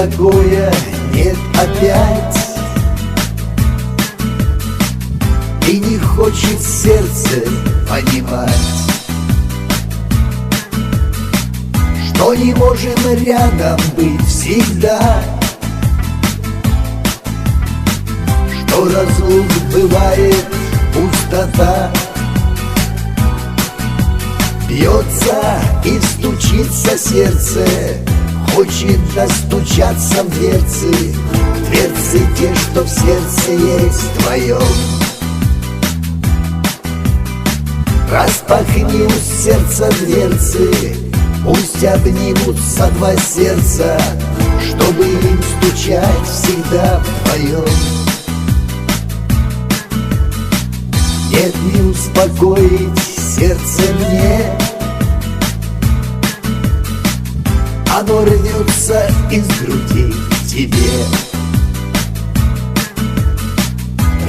покоя нет опять, и не хочет сердце понимать, что не можем рядом быть всегда, что разлук бывает пустота. Бьется и стучится сердце, хочет достучаться в дверцы, дверцы те, что в сердце есть твоем. Распахни у сердца дверцы, пусть обнимутся два сердца, чтобы им стучать всегда вдвоем. Нет, не успокоить сердце мне, оно рвется из груди к тебе,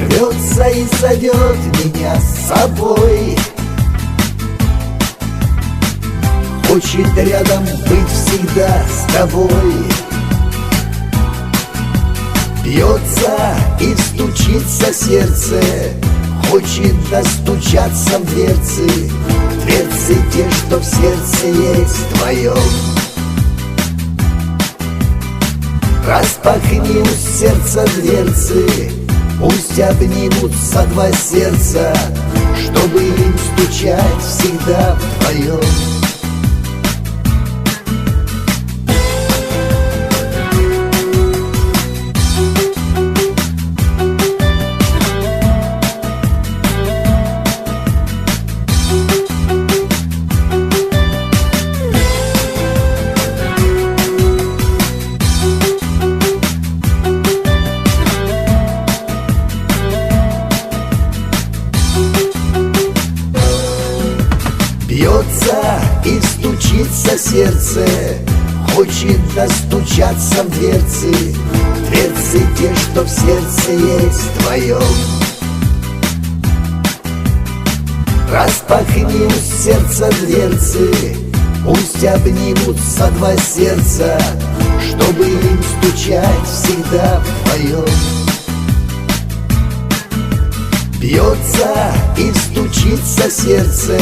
рвется и зовет меня с собой, хочет рядом быть всегда с тобой. Бьется и стучится сердце, хочет достучаться в дверцы, дверцы те, что в сердце есть твоем. Распахни у сердца дверцы, пусть обнимутся два сердца, чтобы им стучать всегда вдвоем. Бьется и стучится сердце, хочет достучаться в дверцы, дверцы те, что в сердце есть твоем. Распахни у сердца дверцы, пусть обнимутся два сердца, чтобы им стучать всегда вдвоем. Бьется и стучится сердце,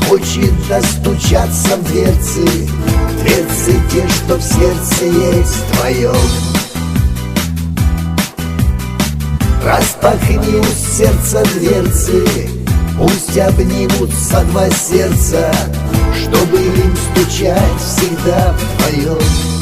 хочет достучаться в дверцы, дверцы те, что в сердце есть твоем. Распахни у сердца дверцы, пусть обнимутся два сердца, чтобы им стучать всегда вдвоем.